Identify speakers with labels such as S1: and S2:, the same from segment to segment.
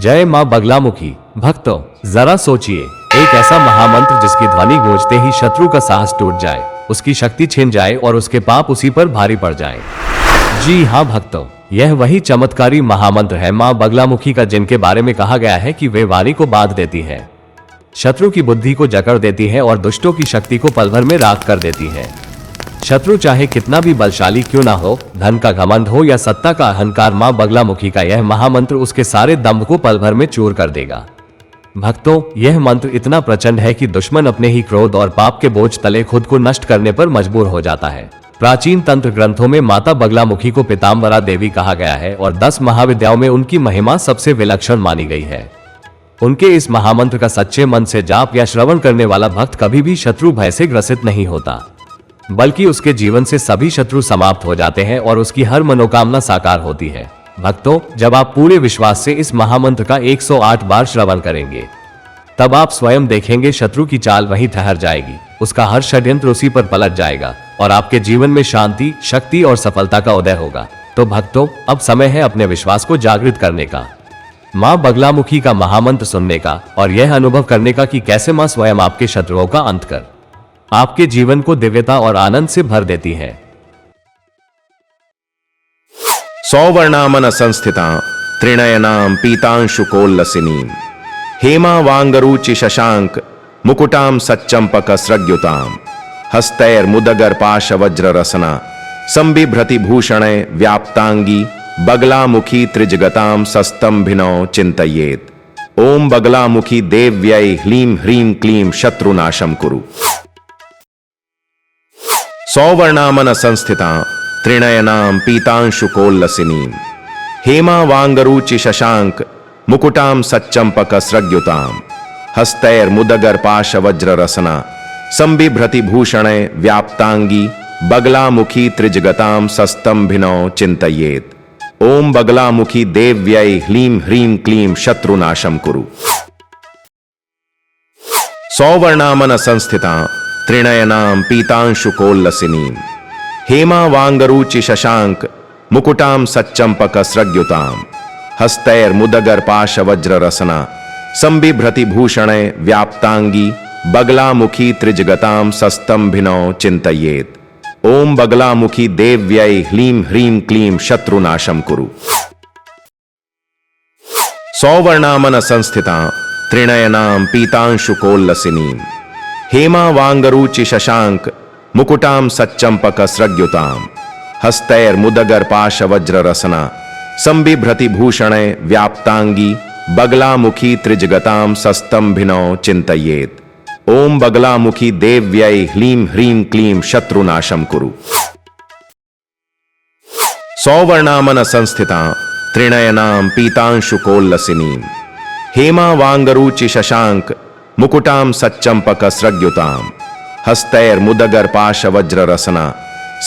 S1: जय माँ बगलामुखी। भक्तों, जरा सोचिए, एक ऐसा महामंत्र जिसकी ध्वनि गूंजते ही शत्रु का साहस टूट जाए, उसकी शक्ति छिन जाए और उसके पाप उसी पर भारी पड़ जाए। जी हाँ भक्तों, यह वही चमत्कारी महामंत्र है माँ बगलामुखी का, जिनके बारे में कहा गया है कि वे वाणी को बांध देती है, शत्रु की बुद्धि को जकड़ देती है और दुष्टों की शक्ति को पल भर में राख कर देती है। शत्रु चाहे कितना भी बलशाली क्यों ना हो, धन का घमंड हो या सत्ता का अहंकार, मां बगलामुखी का यह महामंत्र उसके सारे दंभ को पल भर में चूर कर देगा। भक्तों, यह मंत्र इतना प्रचंड है कि दुश्मन अपने ही क्रोध और पाप के बोझ तले खुद को नष्ट करने पर मजबूर हो जाता है। प्राचीन तंत्र ग्रंथों में माता बगलामुखी को पीताम्बरा देवी कहा गया है और 10 महाविद्याओं में उनकी महिमा सबसे विलक्षण मानी गई है। उनके इस महामंत्र का सच्चे मन से जाप या श्रवण करने वाला भक्त कभी भी शत्रु भय से ग्रसित नहीं होता, बल्कि उसके जीवन से सभी शत्रु समाप्त हो जाते हैं और उसकी हर मनोकामना साकार होती है। भक्तों, जब आप पूरे विश्वास से इस महामंत्र का 108 बार श्रवण करेंगे, तब आप स्वयं देखेंगे शत्रु की चाल वहीं ठहर जाएगी, उसका हर षड्यंत्र उसी पर पलट जाएगा और आपके जीवन में शांति, शक्ति और सफलता का उदय होगा। तो भक्तों, अब समय है अपने विश्वास को जागृत करने का, मां बगलामुखी का महामंत्र सुनने का और यह अनुभव करने का कि कैसे मां स्वयं आपके शत्रुओं का अंत कर आपके जीवन को दिव्यता और आनंद से भर देती है।
S2: सौवर्णामन संस्थिता त्रिनयनां पीतांशुकोल्लसिनीं हेमा वांगरुचि शशांक मुकुटां सच्चंपक स्रग्युतां हस्तैर्मुदगर पाश वज्र रसना संबिभ्रति भूषणे व्याप्तांगी बगलामुखी त्रिजगतां सस्तंभिनौ चिंतयेत्। ओम बगलामुखी देव्यै ह्लीं ह्रीं क्लीं शत्रुनाशं कुरु। सौवर्णामन संस्थिता त्रिनयनां पीतांशुकोल्लसिनीं हेमा वांगरुचि शशांक मुकुटां सच्चंपक स्रग्युतां हस्तैर्मुदगर पाश वज्र रसना संबिभ्रति भूषणे व्याप्तांगी बगलामुखी त्रिजगतां सस्तंभिनौ चिंतयेत्। ओम बगलामुखी देव्यै ह्लीं ह्रीं क्लीं शत्रुनाशं कुरु। सौवर्णामन संस्थिता त्रिनयनां पीतांशुकोल्लसिनीं हेमा वांगरुचि शशांक मुकुटां सच्चंपक स्रग्युतां हस्तैर्मुदगर पाश वज्र रसना संबिभ्रति भूषणे व्याप्तांगी बगलामुखी त्रिजगतां सस्तंभिनौ चिंतयेत्। ओम बगलामुखी देव्यै ह्लीं ह्रीं क्लीं शत्रुनाशं कुरु। सौवर्णामन संस्थिता त्रिनयनां पीतांशुकोल्लसिनीं हेमा वांगरुचि शशांक मुकुटां सच्चंपक स्रग्युतां हस्तैर्मुदगर पाश वज्र रसना संबिभ्रति भूषणे व्याप्तांगी बगलामुखी त्रिजगतां सस्तंभिनौ चिंतयेत्। ओम बगलामुखी देव्यै ह्लीं ह्रीं क्लीं शत्रुनाशं कुरु। सौवर्णामन संस्थिता त्रिनयनां पीतांशुकोल्लसिनीं हेमा वांगरुचि शशांक मुकुटां सच्चंपक स्रग्युतां हस्तैर्मुदगर पाश वज्र रसना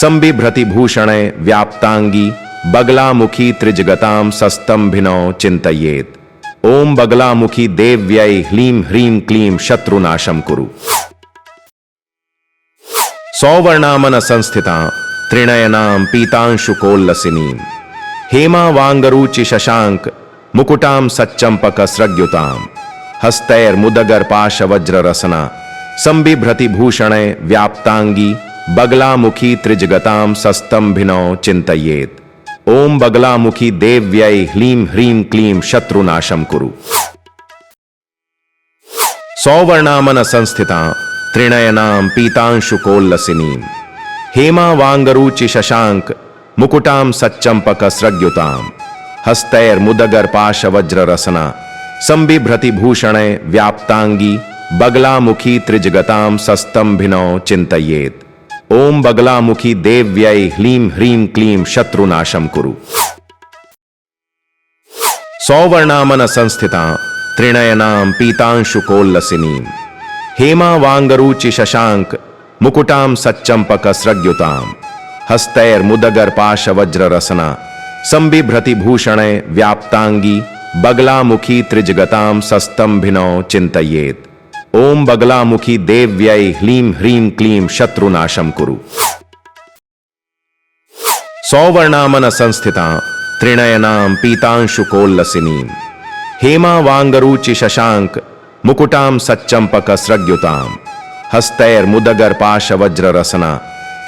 S2: संबिभ्रति भूषणे व्याप्तांगी बगलामुखी त्रिजगतां सस्तंभिनौ चिंतयेत्। ओम बगलामुखी देव्यै ह्लीं ह्रीं क्लीं शत्रुनाशं कुरु। सौवर्णामन संस्थिता त्रिनयनां पीतांशुकोल्लसिनीं हेमा वांगरुचि शशांक मुकुटां सच्चंपक स्रग्युतां हस्तैर्मुदगर पाश वज्र रसना संबिभ्रति भूषणे व्याप्तांगी बगलामुखी त्रिजगतां सस्तंभिनौ चिंतयेत्। ओम बगलामुखी देव्यै ह्लीं ह्रीं क्लीं शत्रुनाशं कुरु। सौवर्णामन संस्थिता त्रिनयनां पीतांशुकोल्लसिनीं हेमा वांगरुचि शशांक मुकुटां सच्चंपक स्रग्युतां हस्तैर्मुदगर पाश वज्र रसना संबिभ्रति भूषणे व्याप्तांगी बगलामुखी त्रिजगतां सस्तंभिनौ चिंतयेत्। ओम बगलामुखी देव्यै ह्लीं ह्रीं क्लीं शत्रुनाशं कुरु। सौवर्णामन संस्थिता त्रिनयनां पीतांशुकोल्लसिनीं हेमा वांगरुचि शशांक मुकुटां सच्चंपक स्रग्युतां हस्तैर्मुदगर पाश वज्र रसना संबिभ्रति भूषणे व्याप्तांगी बगलामुखी त्रिजगतां सस्तंभिनौ चिंतयेत्। ओम बगलामुखी देव्यै ह्लीं ह्रीं क्लीं शत्रुनाशं कुरु। सौवर्णामन संस्थिता त्रिनयनां पीतांशुकोल्लसिनीं हेमावांगरुचि शशांक मुकुटां सच्चंपकस्रग्युतां हस्तैर्मुदगर्पाशवज्ररसना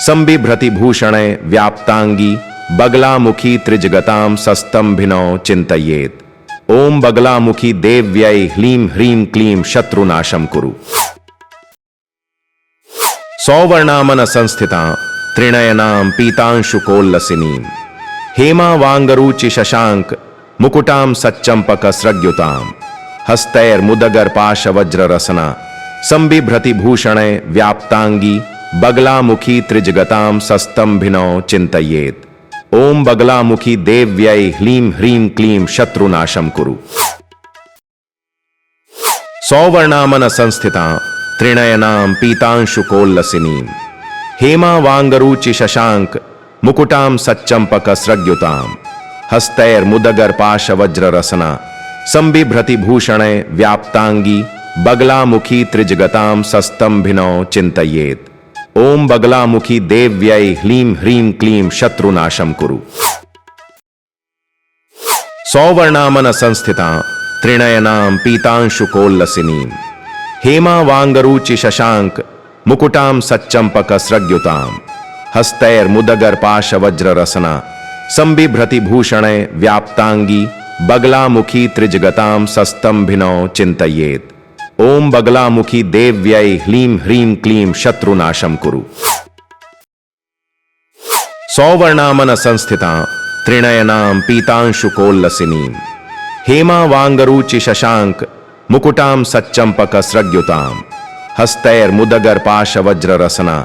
S2: संबिभ्रति भूषणे व्याप्तांगी बगलामुखी त्रिजगतां सस्तंभिनौ चिंतयेत्। ओम बगलामुखी देव्यै ह्लीं ह्रीं क्लीं शत्रुनाशं कुरु। सौवर्णामन संस्थिता त्रिनयनां पीतांशुकोल्लसिनीं हेमावांगरुचि शशांक मुकुटां सच्चंपकस्रग्युतां हस्तैर्मुदगर्पाशवज्ररसना संबिभ्रति भूषणे व्याप्तांगी बगलामुखी त्रिजगतां सस्तंभिनौ चिंतयेत्। ओम बगलामुखी देव्यै ह्लीं ह्रीं क्लीं शत्रुनाशं कुरु। सौवर्णामन संस्थिता त्रिनयनां पीतांशुकोल्लसिनीं हेमावांगरुचि शशांक मुकुटां सच्चंपकस्रग्युतां हस्तैर्मुदगर्पाशवज्ररसना संबिभ्रति भूषणे व्याप्तांगी बगलामुखी त्रिजगतां सस्तंभिनौ चिंतयेत्। ओम बगलामुखी देव्यै ह्लीं ह्रीं क्लीं शत्रुनाशं कुरु। सौवर्णामन संस्थिता त्रिनयनां पीतांशुकोल्लसिनीं हेमावांगरुचि शशांक मुकुटां सच्चंपकस्रग्युतां हस्तैर्मुदगर्पाशवज्ररसना संबिभ्रति भूषणे व्याप्तांगी बगलामुखी त्रिजगतां सस्तंभिनौ चिंतयेत्। ओम बगलामुखी देव्यै ह्लीं ह्रीं क्लीं शत्रुनाशं कुरु। सौवर्णामन संस्थिता त्रिनयनां पीतांशुकोल्लसिनीं हेमावांगरुचि शशांक मुकुटां सच्चंपकस्रग्युतां हस्तैर्मुदगर्पाशवज्ररसना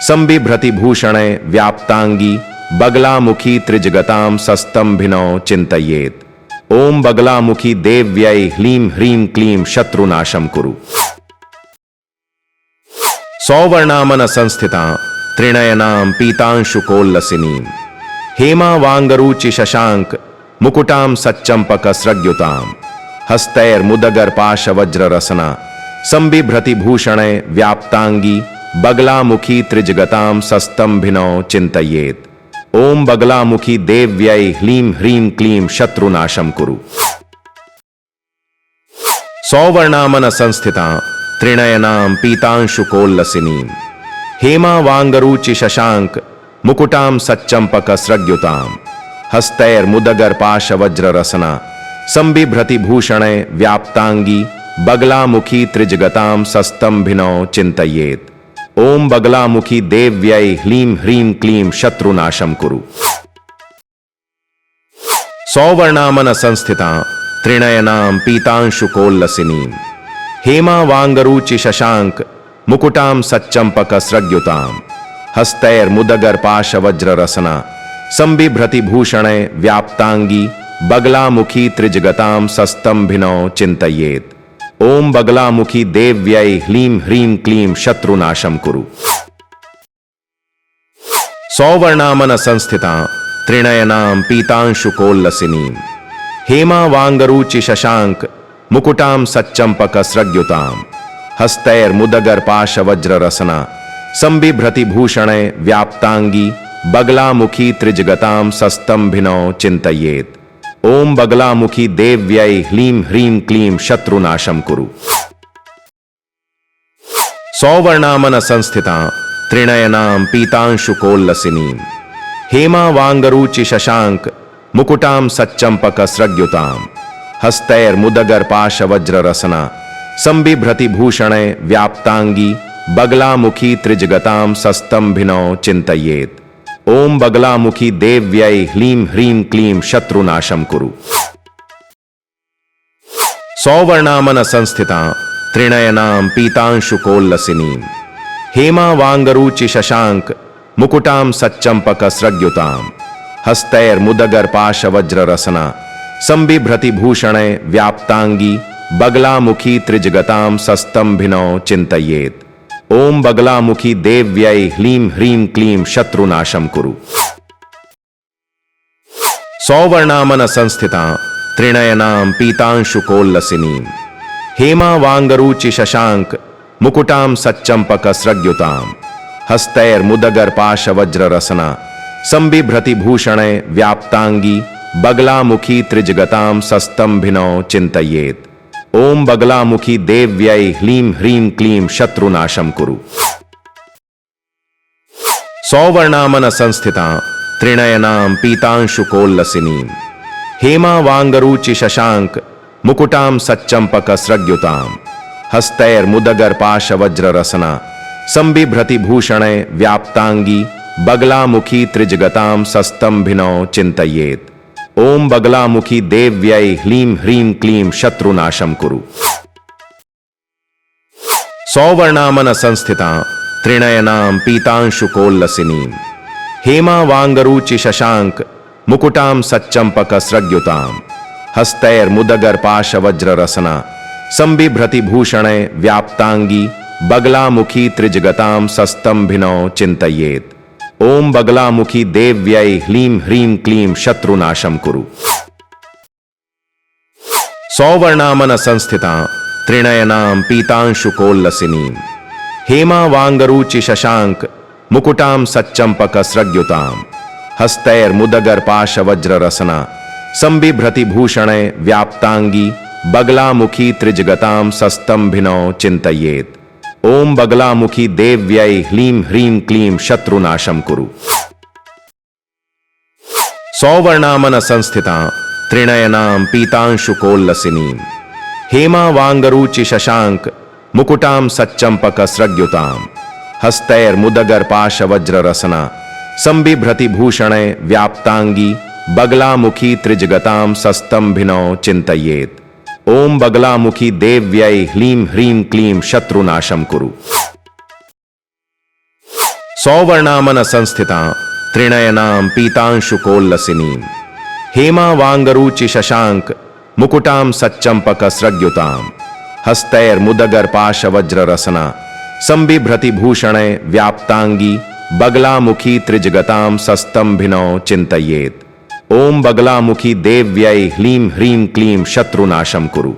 S2: संबिभ्रति भूषणे व्याप्तांगी बगलामुखी त्रिजगतां सस्तंभिनौ चिंतयेत्। ओम बगलामुखी देव्यै ह्लीं ह्रीं क्लीं शत्रुनाशं कुरु। सौवर्णामन संस्थिता त्रिनयनां पीतांशुकोल्लसिनीं हेमावांगरुचि शशांक मुकुटां सच्चंपकस्रग्युतां हस्तैर्मुदगर्पाशवज्ररसना संबिभ्रति भूषणे व्याप्तांगी बगलामुखी त्रिजगतां सस्तंभिनौ चिंतयेत्। ओम बगलामुखी देव्यै ह्लीं ह्रीं क्लीं शत्रुनाशं कुरु। सौवर्णामन संस्थिता त्रिनयनां पीतांशुकोल्लसिनीं हेमावांगरुचि शशांक मुकुटां सच्चंपकस्रग्युतां हस्तैर्मुदगर्पाशवज्ररसना संबिभ्रति भूषणे व्याप्तांगी बगलामुखी त्रिजगतां सस्तंभिनौ चिंतयेत्। ओम बगलामुखी देव्यै ह्लीं ह्रीं क्लीं शत्रुनाशं कुरु। सौवर्णामन संस्थिता त्रिनयनां पीतांशुकोल्लसिनीं हेमावांगरुचि शशांक मुकुटां सच्चंपकस्रग्युतां हस्तैर्मुदगर्पाशवज्ररसना संबिभ्रति भूषणे व्याप्तांगी बगलामुखी त्रिजगतां सस्तंभिनौ चिंतयेत्। ओम बगलामुखी देव्यै ह्लीं ह्रीं क्लीं शत्रुनाशं कुरु। सौवर्णामन संस्थिता त्रिनयनां पीतांशुकोल्लसिनीं हेमावांगरुचि शशांक मुकुटां सच्चंपकस्रग्युतां हस्तैर्मुदगर्पाशवज्ररसना संबिभ्रति भूषणे व्याप्तांगी बगलामुखी त्रिजगतां सस्तंभिनौ चिंतयेत्। ओम बगलामुखी देव्यै ह्लीं ह्रीं क्लीं शत्रुनाशं कुरु। सौवर्णामन संस्थिता त्रिनयनां पीतांशुकोल्लसिनीं हेमावांगरुचि शशांक मुकुटां सच्चंपकस्रग्युतां हस्तैर्मुदगर्पाशवज्ररसना संबिभ्रति भूषणे व्याप्तांगी बगलामुखी त्रिजगतां सस्तंभिनौ चिंतयेत्। ओम बगलामुखी देव्यै ह्लीं ह्रीं क्लीं शत्रुनाशं कुरु। सौवर्णामन संस्थिता त्रिनयनां पीतांशुकोल्लसिनीं हेमावांगरुचि शशांक मुकुटां सच्चंपकस्रग्युतां हस्तैर्मुदगर्पाशवज्ररसना संबिभ्रति भूषणे व्याप्तांगी बगलामुखी त्रिजगतां सस्तंभिनौ चिंतयेत्। ओम बगलामुखी देव्यै ह्लीं ह्रीं क्लीं शत्रुनाशं कुरु। सौवर्णामन संस्थिता त्रिनयनां पीतांशुकोल्लसिनीं हेमावांगरुचि शशांक मुकुटां सच्चंपकस्रग्युतां हस्तैर्मुदगर्पाशवज्ररसना संबिभ्रति भूषणे व्याप्तांगी बगलामुखी त्रिजगतां सस्तंभिनौ चिंतयेत्। ओम बगलामुखी देव्यै ह्लीं ह्रीं क्लीं शत्रुनाशं कुरु। सौवर्णामन संस्थितां त्रिनयनां पीतांशुकोल्लसिनीं हेमावांगरुचि शशांक मुकुटां सच्चंपकस्रग्युतां हस्तैर्मुदगर्पाशवज्ररसना संबिभ्रति भूषणे व्याप्तांगी बगलामुखी त्रिजगतां सस्तंभिनौ चिंतयेत्। ओम बगलामुखी देव्यै ह्लीं ह्रीं क्लीं शत्रुनाशं कुरु। सौवर्णामन संस्थितां त्रिनयनां पीतांशुकोल्लसिनीं हेमावांगरुचि शशांक मुकुटां सच्चंपकस्रग्युतां हस्तैर्मुदगर्पाशवज्ररसना संबिभ्रति भूषणे व्याप्तांगी बगलामुखी त्रिजगतां सस्तंभिनौ चिंतयेत्। ओम बगलामुखी देव्यै ह्लीं ह्रीं क्लीं शत्रुनाशं कुरु। सौवर्णामन संस्थितां त्रिनयनां पीतांशुकोल्लसिनीं हेमावांगरुचि शशांक मुकुटां सच्चंपकस्रग्युतां हस्तैर्मुदगर्पाशवज्ररसना संबिभ्रति भूषणे व्याप्तांगी बगलामुखी त्रिजगतां सस्तंभिनौ चिंतयेत्। ओम बगलामुखी देव्यै ह्लीं ह्रीं क्लीं शत्रुनाशं कुरु। सौवर्णामन संस्थितां त्रिनयनां पीतांशुकोल्लसिनीं हेमावांगरुचि शशांक मुकुटां सच्चंपकस्रग्युतां हस्तैर्मुदगर्पाशवज्ररसना संबिभ्रति भूषणे व्याप्तांगी बगलामुखी त्रिजगतां सस्तंभिनौ चिंतयेत्। ओम बगलामुखी देव्यै ह्लीं ह्रीं क्लीं शत्रुनाशं कुरु। सौवर्णामन संस्थितां त्रिनयनां पीतांशुकोल्लसिनीं हेमावांगरुचि शशांक मुकुटां सच्चंपकस्रग्युतां हस्तैर्मुदगर्पाशवज्ररसना संबिभ्रति भूषणे व्याप्तांगी बगलामुखी त्रिजगतां सस्तंभिनौ चिंतयेत्। ओम बगलामुखी देव्यै ह्लीं ह्रीं क्लीं शत्रुनाशं कुरु।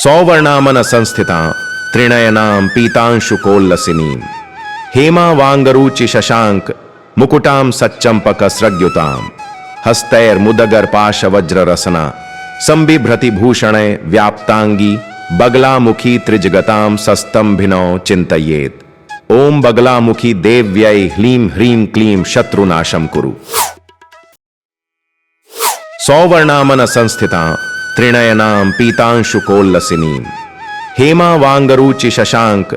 S2: सौवर्णामन संस्थितां त्रिनयनां पीतांशुकोल्लसिनीं हेमावांगरुचि शशांक मुकुटां सच्चंपकस्रग्युतां हस्तैर्मुदगर्पाशवज्ररसना संबिभ्रति भूषणे व्याप्तांगी बगलामुखी त्रिजगतां सस्तंभिनौ चिंतयेत्। ओम बगलामुखी देव्यै ह्लीं ह्रीं क्लीं शत्रुनाशं कुरु। सौवर्णामन संस्थितां त्रिनयनां पीतांशुकोल्लसिनीं हेमावांगरुचि शशांक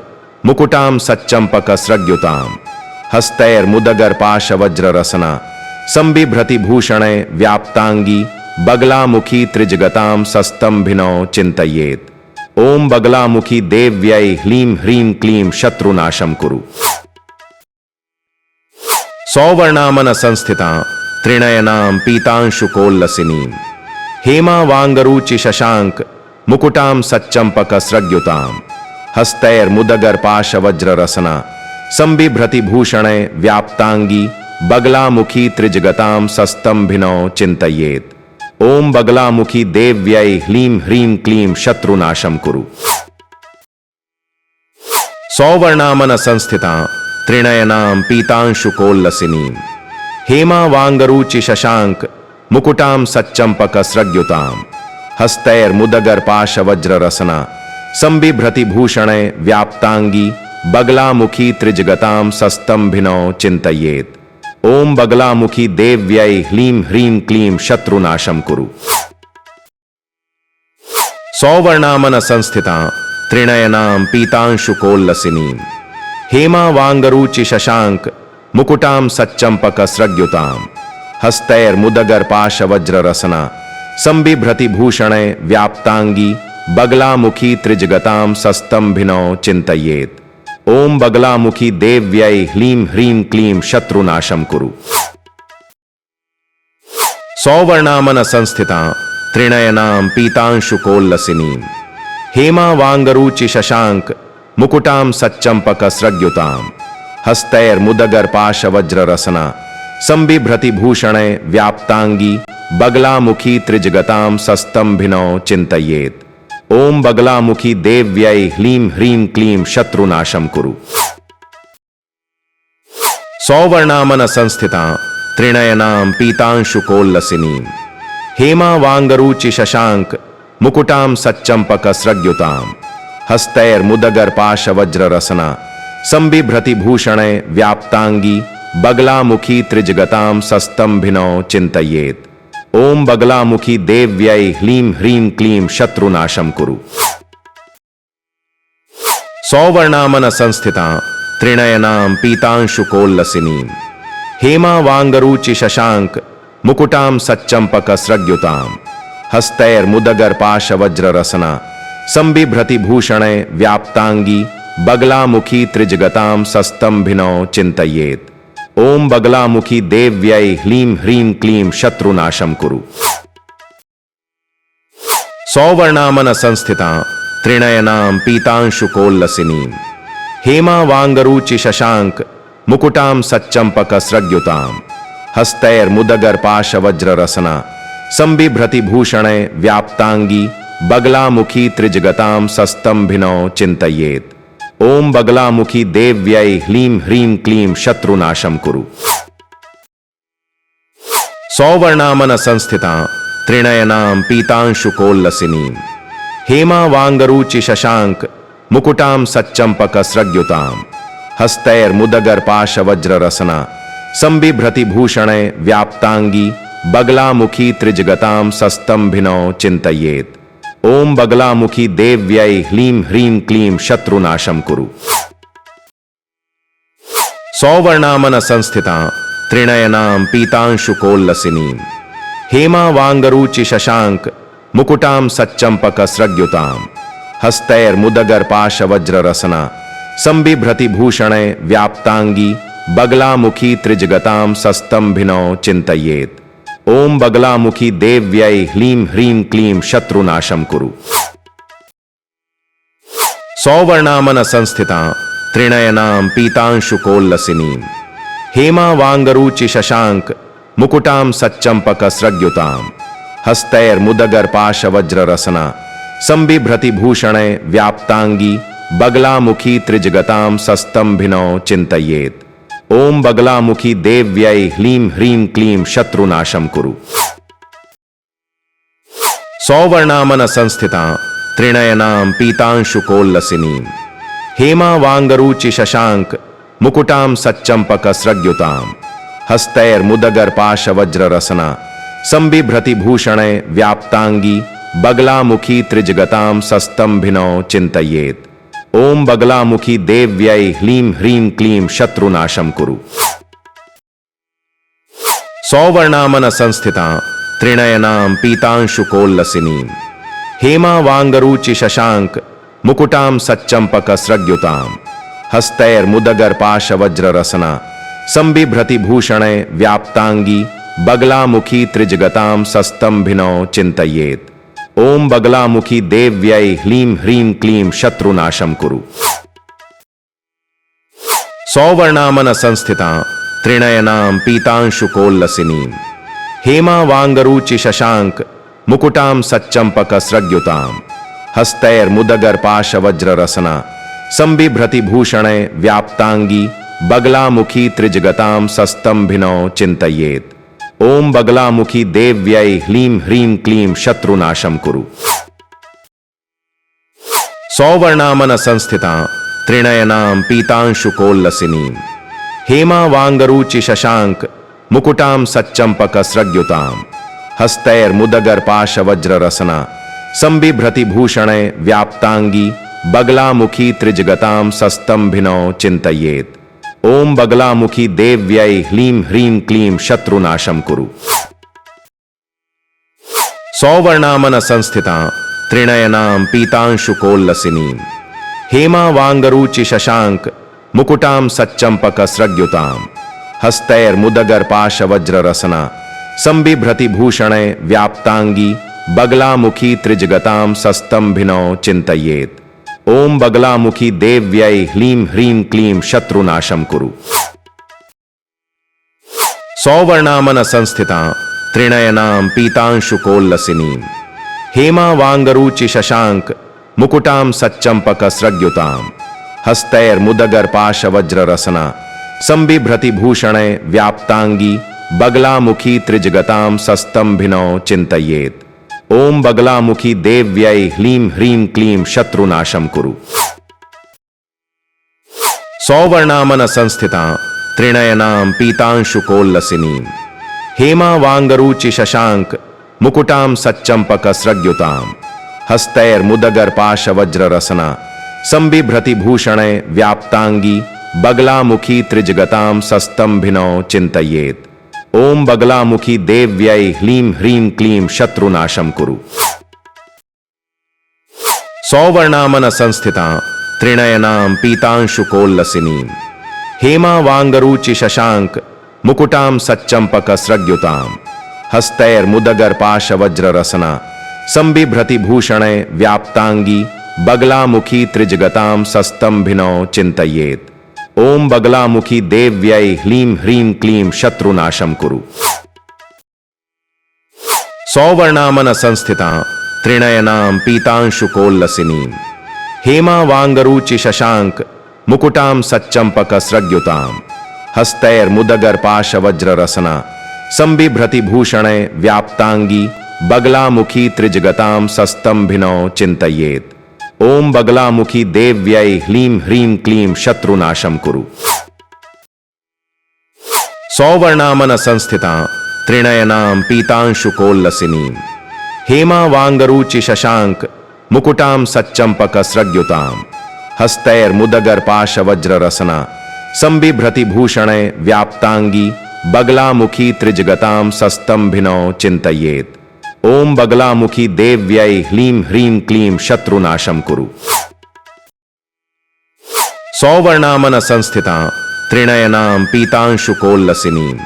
S2: मुकुटां सच्चंपकस्रग्युतां हस्तैर्मुदगर्पाशवज्ररसना संबिभ्रति भूषणे व्याप्तांगी बगलामुखी त्रिजगतां सस्तंभिनौ चिंतयेत्। ओम बगलामुखी देव्यै ह्लीं ह्रीं क्लीं शत्रुनाशं कुरु। सौवर्णामन संस्थितां त्रिनयनां पीतांशुकोल्लसिनीं हेमावांगरुचि शशांक मुकुटां सच्चंपकस्रग्युतां हस्तैर्मुदगर्पाशवज्ररसना संबिभ्रति भूषणे व्याप्तांगी बगलामुखी त्रिजगतां सस्तंभिनौ चिंतयेत्। ओम बगलामुखी देव्यै ह्लीं ह्रीं क्लीं शत्रुनाशं कुरु। सौवर्णामन संस्थितां त्रिनयनां पीतांशुकोल्लसिनीं हेमावांगरुचि शशांक मुकुटां सच्चंपकस्रग्युतां हस्तैर्मुदगर्पाशवज्ररसना संबिभ्रति भूषणे व्याप्तांगी बगलामुखी त्रिजगतां सस्तंभिनौ चिंतयेत्। ओम बगलामुखी देव्यै ह्लीं ह्रीं क्लीं शत्रुनाशं कुरु। सौवर्णामन संस्थितां त्रिनयनां पीतांशुकोल्लसिनीं हेमावांगरुचि शशांक मुकुटां सच्चंपकस्रग्युतां हस्तैर्मुदगर्पाशवज्ररसना संबिभ्रति भूषणे व्याप्तांगी बगलामुखी त्रिजगतां सस्तंभिनौ चिंतयेत्। ओम बगलामुखी देव्यै ह्लीं ह्रीं क्लीं शत्रुनाशं कुरु। सौवर्णामन संस्थितां त्रिनयनां पीतांशुकोल्लसिनीं हेमावांगरुचि शशांक मुकुटां सच्चंपकस्रग्युतां हस्तैर्मुदगर्पाशवज्ररसना संबिभ्रति भूषणे व्याप्तांगी बगलामुखी त्रिजगतां सस्तंभिनौ चिंतयेत्। ओम बगलामुखी देव्यै ह्लीं ह्रीं क्लीं शत्रुनाशं कुरु। सौवर्णामन संस्थितां त्रिनयनां पीतांशुकोल्लसिनीं हेमावांगरुचि शशांक मुकुटां सच्चंपकस्रग्युतां हस्तैर्मुदगर्पाशवज्ररसना संबिभ्रति भूषणे व्याप्तांगी बगलामुखी त्रिजगतां सस्तंभिनौ चिंतयेत्। ओम बगलामुखी देव्यै ह्लीं ह्रीं क्लीं शत्रुनाशं कुरु। सौवर्णामन संस्थितां त्रिनयनां पीतांशुकोल्लसिनीं हेमावांगरुचि शशांक मुकुटां सच्चंपकस्रग्युतां हस्तैर्मुदगर्पाशवज्ररसना संबिभ्रति भूषणे व्याप्तांगी बगलामुखी त्रिजगतां सस्तंभिनौ चिंतयेत्। ओम बगलामुखी देव्यै ह्लीं ह्रीं क्लीं शत्रुनाशं कुरु। सौवर्णामन संस्थितां त्रिनयनां पीतांशुकोल्लसिनीं हेमावांगरुचि शशांक मुकुटां सच्चंपकस्रग्युतां हस्तैर्मुदगर्पाशवज्ररसना संबिभ्रति भूषणे व्याप्तांगी बगलामुखी त्रिजगतां सस्तंभिनौ चिंतयेत्। ओम बगलामुखी देव्यै ह्लीं ह्रीं क्लीं शत्रुनाशं कुरु। सौवर्णामन संस्थितां त्रिनयनां पीतांशुकोल्लसिनीं हेमावांगरुचि शशांक मुकुटां सच्चंपकस्रग्युतां हस्तैर्मुदगर्पाशवज्ररसना संबिभ्रति भूषणे व्याप्तांगी बगलामुखी त्रिजगतां सस्तंभिनौ चिंतयेत्। ओम बगलामुखी देव्यै ह्लीं ह्रीं क्लीं शत्रुनाशं कुरु। सौवर्णामन संस्थितां त्रिनयनां पीतांशुकोल्लसिनीं हेमावांगरुचि शशांक मुकुटां सच्चंपकस्रग्युतां हस्तैर्मुदगर्पाशवज्ररसना संबिभ्रति भूषणे व्याप्तांगी बगलामुखी त्रिजगतां सस्तंभिनौ चिंतयेत्। ओम बगलामुखी देव्यै ह्लीं ह्रीं क्लीं शत्रुनाशं कुरु। सौवर्णामन संस्थितां त्रिनयनां पीतांशुकोल्लसिनीं हेमावांगरुचि शशांक मुकुटां सच्चंपकस्रग्युतां हस्तैर्मुदगर्पाशवज्ररसना संबिभ्रति भूषणे व्याप्तांगी बगलामुखी त्रिजगतां सस्तंभिनौ चिंतयेत्। ओम बगलामुखी देव्यै ह्लीं ह्रीं क्लीं शत्रुनाशं कुरु। सौवर्णामन संस्थितां त्रिनयनां पीतांशुकोल्लसिनीं हेमावांगरुचि शशांक मुकुटां सच्चंपकस्रग्युतां हस्तैर्मुदगर्पाशवज्ररसना संबिभ्रति भूषणे व्याप्तांगी बगलामुखी त्रिजगतां सस्तंभिनौ चिंतयेत्। ओम बगलामुखी देव्यै ह्लीं ह्रीं क्लीं शत्रुनाशं कुरु। सौवर्णामन संस्थितां त्रिनयनां पीतांशुकोल्लसिनीं हेमावांगरुचि शशांक मुकुटां सच्चंपकस्रग्युतां हस्तैर्मुदगर्पाशवज्ररसना संबिभ्रति भूषणे व्याप्तांगी बगलामुखी त्रिजगतां सस्तंभिनौ चिंतयेत्। ओम बगलामुखी देव्यै ह्लीं ह्रीं क्लीं शत्रुनाशं कुरु। सौवर्णामन संस्थितां त्रिनयनां पीतांशुकोल्लसिनीं हेमावांगरुचि शशांक मुकुटां सच्चंपकस्रग्युतां हस्तैर्मुदगर्पाशवज्ररसना संबिभ्रति भूषणे व्याप्तांगी बगलामुखी त्रिजगतां सस्तंभिनौ चिंतयेत्। ओम बगलामुखी देव्यै ह्लीं ह्रीं क्लीं शत्रुनाशं कुरु। सौवर्णामन संस्थितां त्रिनयनां पीतांशुकोल्लसिनीं हेमावांगरुचि शशांक मुकुटां सच्चंपकस्रग्युतां हस्तैर्मुदगर्पाशवज्ररसना संबिभ्रति भूषणे व्याप्तांगी बगलामुखी त्रिजगतां सस्तंभिनौ चिंतयेत्। ओम बगलामुखी देव्यै ह्लीं ह्रीं क्लीं शत्रुनाशं कुरु। सौवर्णामन संस्थितां त्रिनयनां पीतांशुकोल्लसिनीं हेमावांगरुचि शशांक मुकुटां सच्चंपकस्रग्युतां हस्तैर्मुदगर्पाशवज्ररसना संबिभ्रति भूषणे व्याप्तांगी बगलामुखी त्रिजगतां सस्तंभिनौ चिंतयेत्। ओम बगलामुखी देव्यै ह्लीं ह्रीं क्लीं शत्रुनाशं कुरु। सौवर्णामन संस्थितां त्रिनयनां पीतांशुकोल्लसिनीं हेमावांगरुचि शशांक मुकुटां सच्चंपकस्रग्युतां हस्तैर्मुदगर्पाशवज्ररसना संबिभ्रति भूषणे व्याप्तांगी बगलामुखी त्रिजगतां सस्तंभिनो चिंतयेत्। ओम बगलामुखी देव्यै ह्लीं ह्रीं क्लीं शत्रुनाशं कुरु। सौवर्णामन संस्थिता त्रिनयनां पीतांशुकोल्लसिनीं हेमावांगरुचि शशांक मुकुटां सच्चंपकस्रग्युतां हस्तैर्मुदगर्पाशवज्ररसना संबिभ्रति भूषणे व्याप्तांगी बगलामुखी त्रिजगतां सस्तंभिनो चिंतयेत्। ओम बगलामुखी देव्यै ह्लीं ह्रीं क्लीं शत्रुनाशं कुरु। सौवर्णामन संस्थिता त्रिनयनां पीतांशुकोल्लसिनीं हेमावांगरुचि शशांक मुकुटां सच्चंपकस्रग्युतां हस्तैर्मुदगर्पाशवज्ररसना संबिभ्रति भूषणे व्याप्तांगी बगलामुखी त्रिजगतां सस्तंभिनो चिंतयेत्। ओम बगलामुखी देव्यै ह्लीं ह्रीं क्लीं शत्रुनाशं कुरु। सौवर्णामन संस्थिता त्रिनयनां पीतांशुकोल्लसिनीं हेमावांगरुचि शशांक मुकुटां सच्चंपकस्रग्युतां हस्तैर्मुदगर्पाशवज्ररसना संबिभ्रति भूषणे व्याप्तांगी बगलामुखी त्रिजगतां सस्तंभिनो चिंतयेत्। ओम बगलामुखी देव्यै ह्लीं ह्रीं क्लीं शत्रुनाशं कुरु। सौवर्णामन संस्थिता त्रिनयनां पीतांशुकोल्लसिनीं हेमावांगरुचि शशांक मुकुटां सच्चंपकस्रग्युतां हस्तैर्मुदगर्पाशवज्ररसना संबिभ्रति भूषणे व्याप्तांगी बगलामुखी त्रिजगतां सस्तंभिनो चिंतयेत्। ओम बगलामुखी देव्यै ह्लीं ह्रीं क्लीं शत्रुनाशं कुरु। सौवर्णामन संस्थिता त्रिनयनां पीतांशुकोल्लसिनीं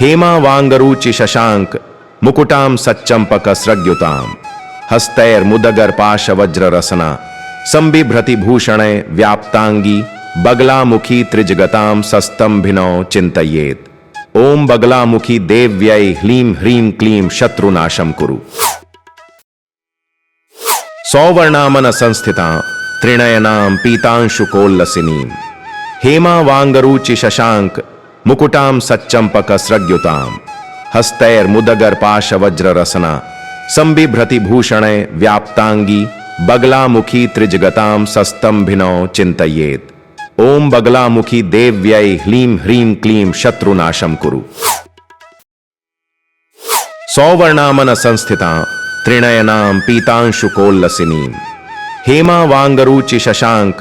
S2: हेमावांगरुचि शशांक मुकुटां सच्चंपकस्रग्युतां हस्तैर्मुदगर्पाशवज्ररसना संबिभ्रति भूषणे व्याप्तांगी बगलामुखी त्रिजगतां सस्तंभिनो चिंतयेत्। ओम बगलामुखी देव्यै ह्लीं ह्रीं क्लीं शत्रुनाशं कुरु। सौवर्णामन संस्थिता त्रिनयनां पीतांशुकोल्लसिनीं हेमावांगरुचि शशांक मुकुटां सच्चंपकस्रग्युतां हस्तैर्मुदगर्पाशवज्ररसना संबिभ्रति भूषणे व्याप्तांगी बगलामुखी त्रिजगतां सस्तंभिनो चिंतयेत्। ओम बगलामुखी देव्यै ह्लीं ह्रीं क्लीं शत्रुनाशं कुरु। सौवर्णामन संस्थिता त्रिनयनां पीतांशुकोल्लसिनीं हेमावांगरुचि शशांक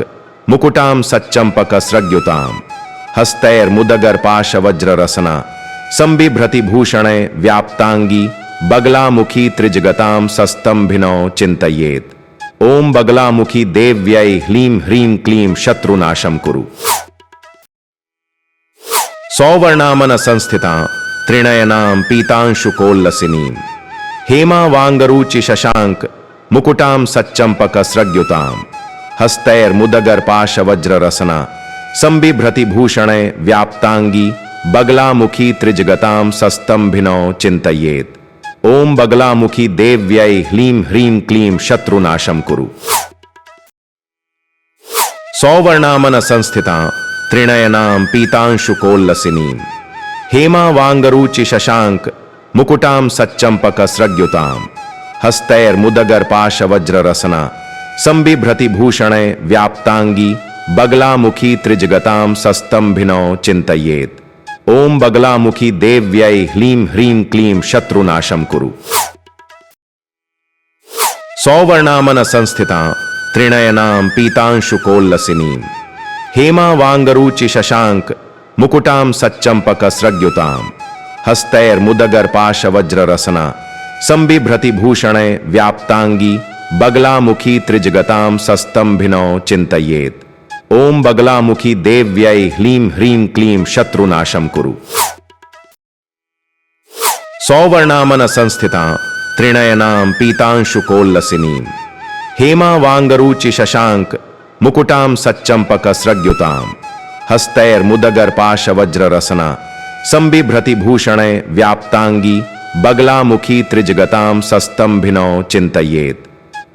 S2: मुकुटां सच्चंपकस्रग्युतां हस्तैर्मुदगर्पाशवज्ररसना संबिभ्रति भूषणे व्याप्तांगी बगलामुखी त्रिजगतां सस्तंभिनो चिंतयेत्। ओम बगलामुखी देव्यै ह्लीं ह्रीं क्लीं शत्रुनाशं कुरु। सौवर्णामन संस्थिता त्रिनयनां पीतांशुकोल्लसिनीं हेमावांगरुचि शशांक मुकुटां सच्चंपकस्रग्युतां हस्तैर्मुदगर्पाशवज्ररसना संबिभ्रति भूषणे व्याप्तांगी बगलामुखी त्रिजगतां सस्तंभिनो चिंतयेत्। ओम बगलामुखी देव्यै ह्लीं ह्रीं क्लीं शत्रुनाशं कुरु। सौवर्णामन संस्थिता त्रिनयनां पीतांशुकोल्लसिनीं हेमावांगरुचि शशांक मुकुटां सच्चंपकस्रग्युतां हस्तैर्मुदगर्पाशवज्ररसना संबिभ्रति भूषणे व्याप्तांगी बगलामुखी त्रिजगतां सस्तंभिनो चिंतयेत्। ओम बगलामुखी देव्यै ह्लीं ह्रीं क्लीं शत्रुनाशं कुरु। सौवर्णामन संस्थिता त्रिनयनां पीतांशुकोल्लसिनीं हेमावांगरुचि शशांक मुकुटां सच्चंपकस्रग्युतां हस्तैर्मुदगर्पाशवज्ररसना संबिभ्रति भूषणे व्याप्तांगी बगलामुखी त्रिजगतां सस्तंभिनो चिंतयेत्। ओम बगलामुखी देव्यै ह्लीं ह्रीं क्लीं शत्रुनाशं कुरु। सौवर्णामन संस्थिता त्रिनयनां पीतांशुकोल्लसिनीं हेमावांगरुचि शशांक मुकुटां सच्चंपकस्रग्युतां हस्तैर्मुदगर्पाशवज्ररसना संबिभ्रति भूषणे व्याप्तांगी बगलामुखी त्रिजगतां सस्तंभिनो चिंतयेत्।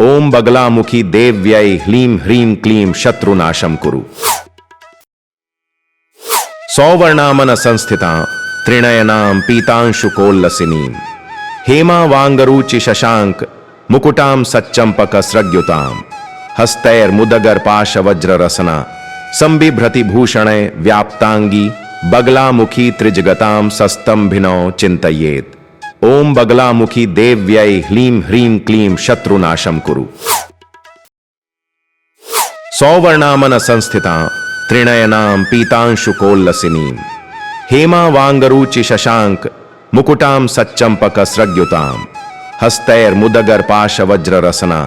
S2: ओम बगलामुखी देव्यै ह्लीं ह्रीं क्लीं शत्रुनाशं कुरु। सौवर्णामन संस्थिता त्रिनयनां पीतांशुकोल्लसिनीं हेमावांगरुचि शशांक मुकुटां सच्चंपकस्रग्युतां हस्तैर्मुदगर्पाशवज्ररसना संबिभ्रति भूषणे व्याप्तांगी बगलामुखी त्रिजगतां सस्तंभिनौ चिंतयेत्। ओम बगलामुखी देव्यै ह्लीं ह्रीं क्लीं शत्रुनाशं कुरु। सौवर्णामन संस्थिता त्रिनयनां पीतांशुकोल्लसिनीं हेमावांगरुचि शशांक मुकुटां सच्चंपकस्रग्युतां हस्तैर्मुदगर्पाशवज्ररसना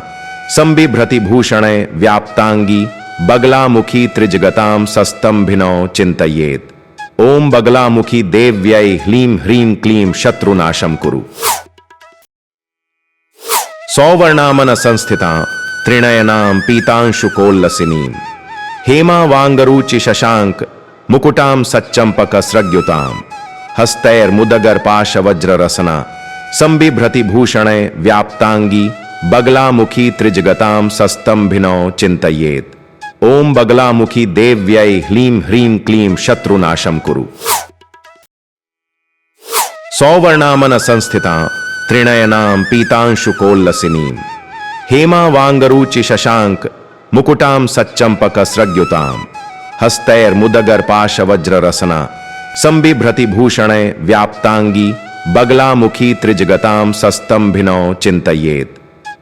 S2: संबिभ्रति भूषणे व्याप्तांगी बगलामुखी त्रिजगतां सस्तंभिनौ चिंतयेत्। ओम बगलामुखी देव्यै ह्लीं ह्रीं क्लीं शत्रुनाशं कुरु। सौवर्णामन संस्थिता त्रिनयनां पीतांशुकोल्लसिनीं हेमावांगरुचि शशांक मुकुटां सच्चंपकस्रग्युतां हस्तैर्मुदगर्पाशवज्ररसना संबिभ्रति भूषणे व्याप्तांगी बगलामुखी त्रिजगतां सस्तंभिनौ चिंतयेत्। ओम बगलामुखी देव्यै ह्लीं ह्रीं क्लीं शत्रुनाशं कुरु। सौवर्णामन संस्थिता त्रिनयनां पीतांशुकोल्लसिनीं हेमावांगरुचि शशांक मुकुटां सच्चंपकस्रग्युतां हस्तैर्मुदगर्पाशवज्ररसना संबिभ्रति भूषणे व्याप्तांगी बगलामुखी त्रिजगतां सस्तंभिनौ चिंतयेत्।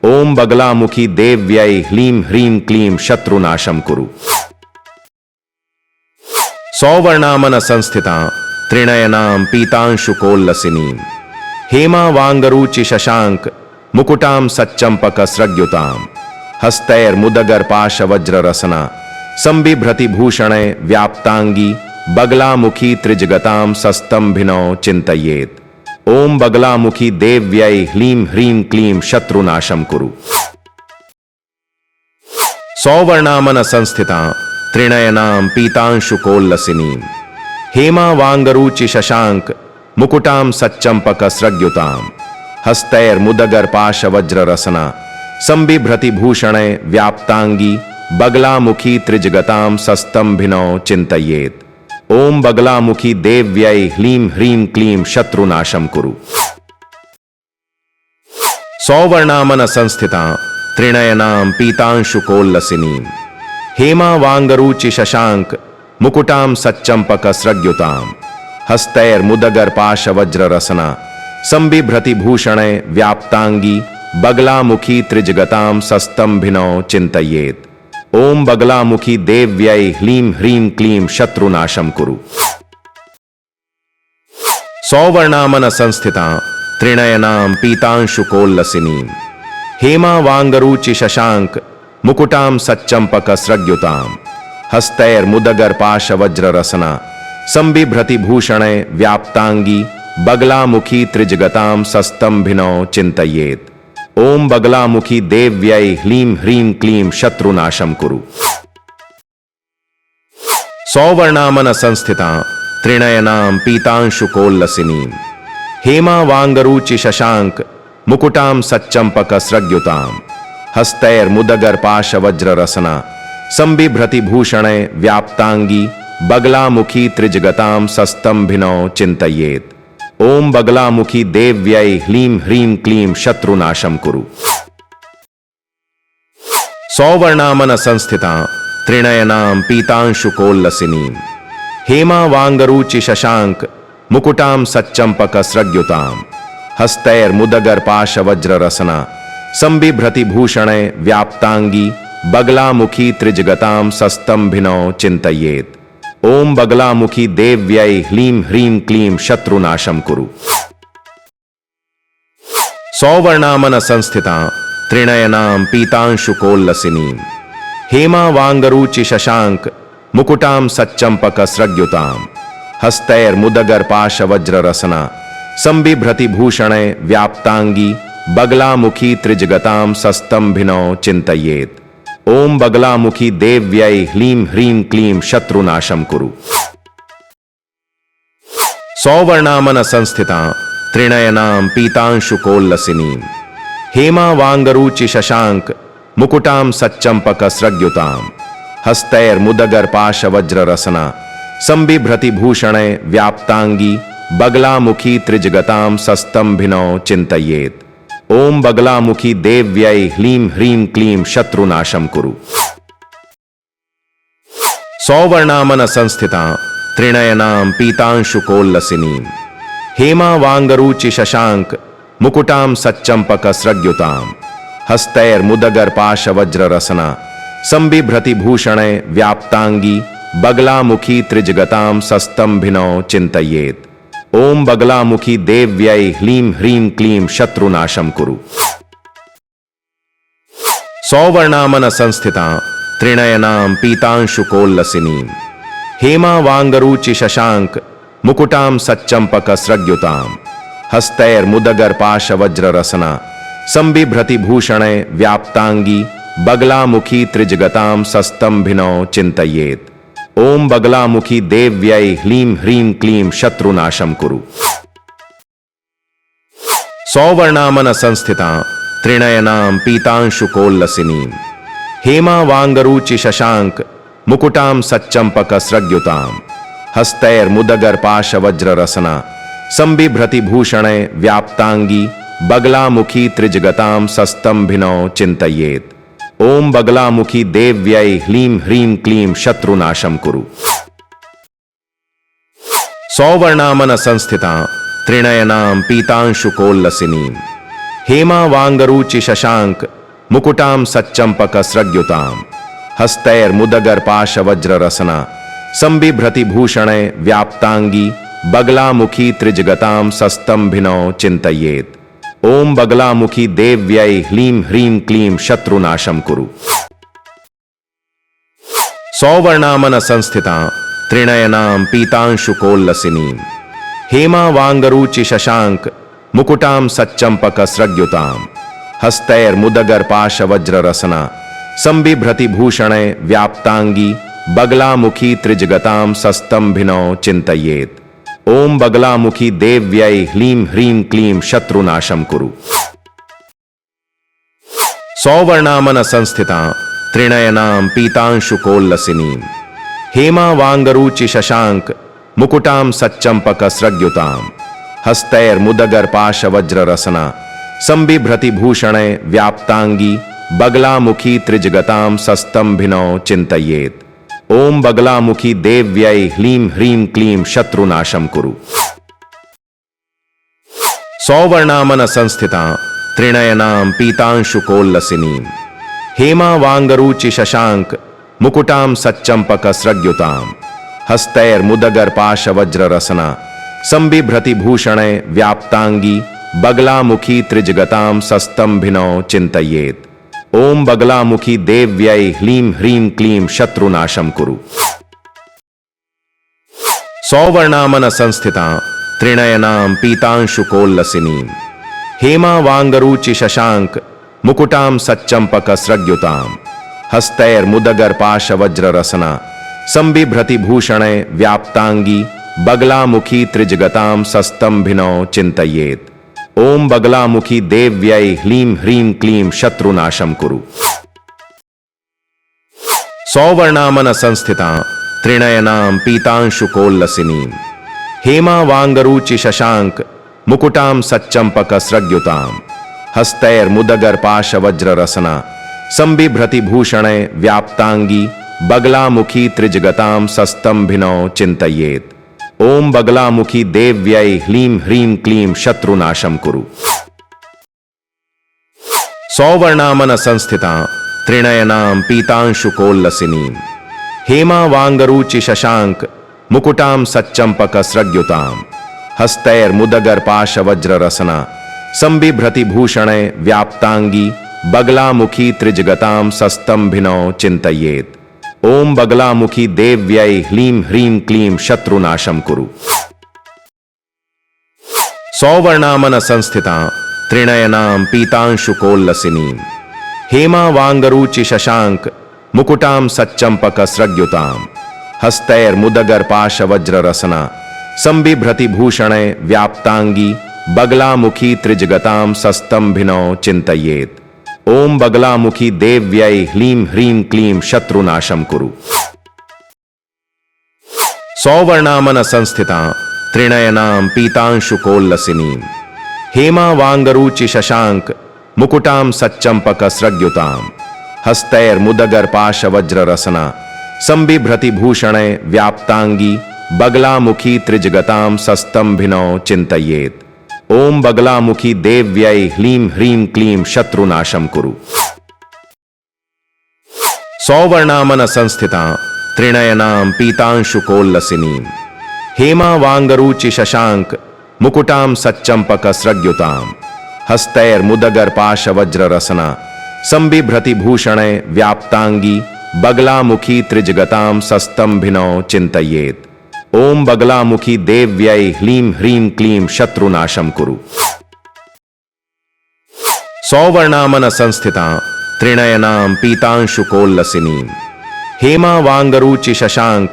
S2: ओम बगलामुखी देव्यै ह्लीं ह्रीं क्लीं शत्रुनाशं कुरु। सौवर्णामन संस्थिता त्रिनयनां पीतांशुकोल्लसिनीं हेमावांगरुचि शशांक मुकुटां सच्चंपकस्रग्युतां हस्तैर्मुदगर्पाशवज्ररसना संबिभ्रति भूषणे व्याप्तांगी बगलामुखी त्रिजगतां सस्तंभिनौ चिंतयेत्। ओम बगलामुखी देव्यै ह्लीं ह्रीं क्लीं शत्रुनाशं कुरु। सौवर्णामन संस्थिता त्रिनयनां पीतांशुकोल्लसिनीं हेमावांगरुचि शशांक मुकुटां सच्चंपकस्रग्युतां हस्तैर्मुदगर्पाशवज्ररसना संबिभ्रति भूषणे व्याप्तांगी बगलामुखी त्रिजगतां सस्तंभिनौ चिंतयेत्। ओम बगलामुखी देव्यै ह्लीं ह्रीं क्लीं शत्रुनाशं कुरु। सौवर्णामन संस्थिता त्रिनयनां पीतांशुकोल्लसिनीं हेमावांगरुचि शशांक मुकुटां सच्चंपकस्रग्युतां हस्तैर्मुदगर्पाशवज्ररसना संबिभ्रति भूषणे व्याप्तांगी बगलामुखी त्रिजगतां सस्तंभिनौ चिंतयेत्। ओम बगलामुखी देव्यै ह्लीं ह्रीं क्लीं शत्रुनाशं कुरु। सौवर्णामन संस्थिता त्रिनयनां पीतांशुकोल्लसिनीं हेमावांगरुचि शशांक मुकुटां सच्चंपकस्रग्युतां हस्तैर्मुदगर्पाशवज्ररसना संबिभ्रति भूषणे व्याप्तांगी बगलामुखी त्रिजगतां सस्तंभिनौ चिंतयेत्। ओम बगलामुखी देव्यै ह्लीं ह्रीं क्लीं शत्रुनाशं कुरु। सौवर्णामन संस्थिता त्रिनयनां पीतांशुकोल्लसिनीं हेमावांगरुचि शशांक मुकुटां सच्चंपकस्रग्युतां हस्तैर्मुदगर्पाशवज्ररसना संबिभ्रति भूषणे व्याप्तांगी बगलामुखी त्रिजगतां सस्तंभिनौ चिंतयेत्। ओम बगलामुखी देव्यै ह्लीं ह्रीं क्लीं शत्रुनाशं कुरु। सौवर्णामन संस्थिता त्रिनयनां पीतांशुकोल्लसिनीं हेमावांगरुचि शशांक मुकुटां सच्चंपकस्रग्युतां हस्तैर्मुदगर्पाशवज्ररसना संबिभ्रति भूषणे व्याप्तांगी बगलामुखी त्रिजगतां सस्तंभिनौ चिंतयेत्। ओम बगलामुखी देव्यै ह्लीं ह्रीं क्लीं शत्रुनाशं कुरु। सौवर्णामन संस्थिता त्रिनयनां पीतांशुकोल्लसिनीं हेमावांगरुचि शशांक मुकुटां सच्चंपकस्रग्युतां हस्तैर्मुदगर्पाशवज्ररसना संबिभ्रति भूषणे व्याप्तांगी बगलामुखी त्रिजगतां सस्तंभिनौ चिंतयेत्। ओम बगलामुखी देव्यै ह्लीं ह्रीं क्लीं शत्रुनाशं कुरु। सौवर्णामन संस्थिता त्रिनयनां पीतांशुकोल्लसिनीं हेमावांगरुचि शशांक मुकुटां सच्चंपकस्रग्युतां हस्तैर्मुदगर्पाशवज्ररसना संबिभ्रति भूषणे व्याप्तांगी बगलामुखी त्रिजगतां सस्तंभिनौ चिंतयेत। ओम बगलामुखी देव्यै ह्लीं ह्रीं क्लीं शत्रुनाशं कुरु। सौवर्णामन संस्थिता त्रिनयनां पीतांशुकोल्लसिनीं हेमावांगरुचि शशांक मुकुटां सच्चंपकस्रग्युतां हस्तैर्मुदगर्पाशवज्ररसना संबिभ्रति भूषणे व्याप्तांगी बगलामुखी त्रिजगतां सस्तंभिनौ चिंतयेत। ओम बगलामुखी देव्यै ह्लीं ह्रीं क्लीं शत्रुनाशं कुरु। सौवर्णामन संस्थिता त्रिनयनां पीतांशुकोल्लसिनीं हेमावांगरुचि शशांक मुकुटां सच्चंपकस्रग्युतां हस्तैर्मुदगर्पाशवज्ररसना संबिभ्रति भूषणे व्याप्तांगी बगलामुखी त्रिजगतां सस्तंभिनौ चिंतयेत। ओम बगलामुखी देव्यै ह्लीं ह्रीं क्लीं शत्रुनाशं कुरु। सौवर्णामन संस्थिता त्रिनयनां पीतांशुकोल्लसिनीं हेमावांगरुचि शशांक मुकुटां सच्चंपकस्रग्युतां हस्तैर्मुदगर्पाशवज्ररसना संबिभ्रति भूषणे व्याप्तांगी बगलामुखी त्रिजगतां सस्तंभिनौ चिंतयेत। ओम बगलामुखी देव्यै ह्लीं ह्रीं क्लीं शत्रुनाशं कुरु। सौवर्णामन संस्थिता त्रिनयनां पीतांशुकोल्लसिनीं हेमावांगरुचि शशांक मुकुटां सच्चंपकस्रग्युतां हस्तैर्मुदगर्पाशवज्ररसना संबिभ्रति भूषणे व्याप्तांगी बगलामुखी त्रिजगतां सस्तंभिनौ चिंतयेत। ओम बगलामुखी देव्यै ह्लीं ह्रीं क्लीं शत्रुनाशं कुरु। सौवर्णामन संस्थिता त्रिनयनां पीतांशुकोल्लसिनीं हेमावांगरुचि शशांक मुकुटां सच्चंपकस्रग्युतां हस्तैर्मुदगर्पाशवज्ररसना संबिभ्रति भूषणे व्याप्तांगी बगलामुखी त्रिजगतां सस्तंभिनौ चिंतयेत। ओम बगलामुखी देव्यै ह्लीं ह्रीं क्लीं शत्रुनाशं कुरु। सौवर्णामन संस्थिता त्रिनयनां पीतांशुकोल्लसिनीं हेमावांगरुचि शशांक मुकुटां सच्चंपकस्रग्युतां हस्तैर्मुदगर्पाशवज्ररसना संबिभ्रति भूषणे व्याप्तांगी बगलामुखी त्रिजगतां सस्तंभिनौ चिंतयेत। ओम बगलामुखी देव्यै ह्लीं ह्रीं क्लीं शत्रुनाशं कुरु। सौवर्णामन संस्थिता त्रिनयनां पीतांशुकोल्लसिनीं हेमावांगरुचि शशांक मुकुटां सच्चंपकस्रग्युतां हस्तैर्मुदगर्पाशवज्ररसना संबिभ्रति भूषणे व्याप्तांगी बगलामुखी त्रिजगतां सस्तंभिनौ चिंतयेत। ओम बगलामुखी देव्यै ह्लीं ह्रीं क्लीं शत्रुनाशं कुरु। सौवर्णामन संस्थिता त्रिनयनां पीतांशुकोल्लसिनीं हेमावांगरुचि शशांक मुकुटां सच्चंपकस्रग्युतां हस्तैर्मुदगर्पाशवज्ररसना संबिभ्रति भूषणे व्याप्तांगी बगलामुखी त्रिजगतां सस्तंभिनौ चिंतयेत। ओम बगलामुखी देव्यै ह्लीं ह्रीं क्लीं शत्रुनाशं कुरु। सौवर्णामन संस्थिता त्रिनयनां पीतांशुकोल्लसिनीं हेमावांगरुचि शशांक मुकुटां सच्चंपकस्रग्युतां हस्तैर्मुदगर्पाशवज्ररसना संबिभ्रति भूषणे व्याप्तांगी बगलामुखी त्रिजगतां सस्तंभिनौ चिंतयेत। ओम बगलामुखी देव्यै ह्लीं ह्रीं क्लीं शत्रुनाशं कुरु। सौवर्णामन संस्थिता त्रिनयनां पीतांशुकोल्लसिनीं हेमावांगरुचि शशांक मुकुटां सच्चंपकस्रग्युतां हस्तैर्मुदगर्पाशवज्ररसना संबिभ्रति भूषणे व्याप्तांगी बगलामुखी त्रिजगतां सस्तंभिनौ चिंतयेत। ओम बगलामुखी देव्यै ह्लीं ह्रीं क्लीं शत्रुनाशं कुरु। सौवर्णामन संस्थिता त्रिनयनां पीतांशुकोल्लसिनीं हेमावांगरुचि शशांक मुकुटां सच्चंपकस्रग्युतां हस्तैर्मुदगर्पाशवज्ररसना संबिभ्रति भूषणे व्याप्तांगी बगलामुखी त्रिजगतां सस्तंभिनौ चिंतयेत। ओम बगलामुखी देव्यै ह्लीं ह्रीं क्लीं शत्रुनाशं कुरु। सौवर्णामन संस्थिता त्रिनयनां पीतांशुकोल्लसिनीं हेमावांगरुचि शशांक मुकुटां सच्चंपकस्रग्युतां हस्तैर्मुदगर्पाशवज्ररसना संबिभ्रति भूषणे व्याप्तांगी बगलामुखी त्रिजगतां सस्तंभिनौ चिंतयेत्। ओम बगलामुखी देव्यै ह्लीं ह्रीं क्लीं शत्रुनाशं कुरु। सौवर्णामन संस्थितां त्रिनयनां पीतांशुकोल्लसिनीं हेमावांगरुचि शशांक मुकुटां सच्चंपकस्रग्युतां हस्तैर्मुदगर्पाशवज्ररसना संबिभ्रति भूषणे व्याप्तांगी बगलामुखी त्रिजगतां सस्तंभिनौ चिंतयेत्। ओम बगलामुखी देव्यै ह्लीं ह्रीं क्लीं शत्रुनाशं कुरु। सौवर्णामन संस्थितां त्रिनयनां पीतांशुकोल्लसिनीं हेमावांगरुचि शशांक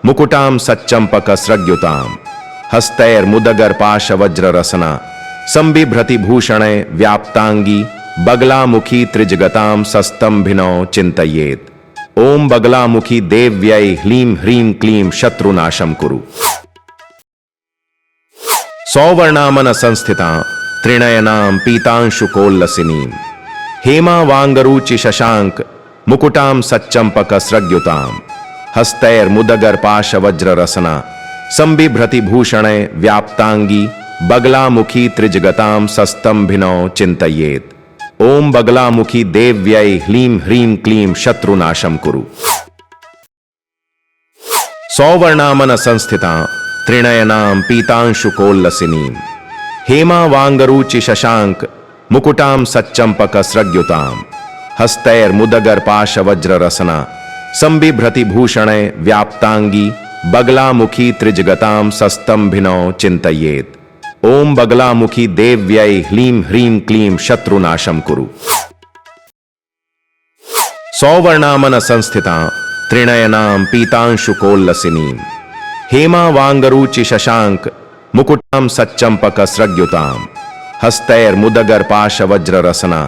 S2: मुकुटां सच्चंपकस्रग्युतां हस्तैर्मुदगर्पाशवज्ररसना संबिभ्रति भूषणे व्याप्तांगी बगलामुखी त्रिजगतां सस्तंभिनौ चिंतयेत्। ओम बगलामुखी देव्यै ह्लीं ह्रीं क्लीं शत्रुनाशं कुरु। सौवर्णामन संस्थितां त्रिनयनां पीतांशुकोल्लसिनीं हेमावांगरुचि शशांक मुकुटां सच्चंपकस्रग्युतां हस्तैर्मुदगर्पाशवज्ररसना संबिभ्रति भूषणे व्याप्तांगी बगलामुखी त्रिजगतां सस्तंभिनौ चिंतयेत्। ओम बगलामुखी देव्यै ह्लीं ह्रीं क्लीं शत्रुनाशं कुरु। सौवर्णामन संस्थितां त्रिनयनां पीतांशुकोल्लसिनीं हेमावांगरुचि शशांक मुकुटां सच्चंपकस्रग्युतां हस्तैर्मुदगर्पाशवज्ररसना संबिभ्रति भूषणे व्याप्तांगी बगलामुखी त्रिजगतां सस्तंभिनौ चिंतयेत्। ओम बगलामुखी देव्यै ह्लीं ह्रीं क्लीं शत्रुनाशं कुरु। सौवर्णामन संस्थितां त्रिनयनां पीतांशुकोल्लसिनीं हेमावांगरुचि शशांक मुकुटां सच्चंपकस्रग्युतां हस्तैर्मुदगर्पाशवज्ररसना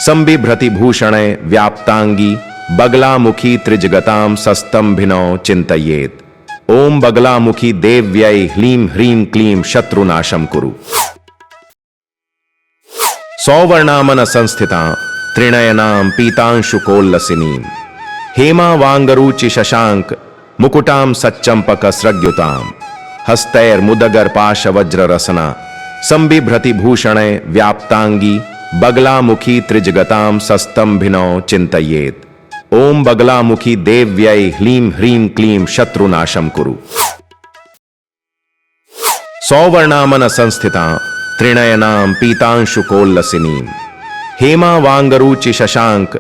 S2: संबिभ्रति भूषणे व्याप्तांगी बगलामुखी त्रिजगतां सस्तंभिनौ चिंतयेत्। ओम बगलामुखी देव्यै ह्लीं ह्रीं क्लीं शत्रुनाशं कुरु। सौवर्णामन संस्थितां त्रिनयनां पीतांशुकोल्लसिनीं हेमावांगरुचि शशांक मुकुटां सच्चंपकस्रग्युतां हस्तैर्मुदगर्पाशवज्ररसना संबिभ्रति भूषणे व्याप्तांगी बगलामुखी त्रिजगतां सस्तंभिनौ चिंतयेत्। ओम बगलामुखी देव्यै ह्लीं ह्रीं क्लीं शत्रुनाशं कुरु। सौवर्णामन संस्थितां त्रिनयनां पीतांशुकोल्लसिनीं हेमावांगरुचि शशांक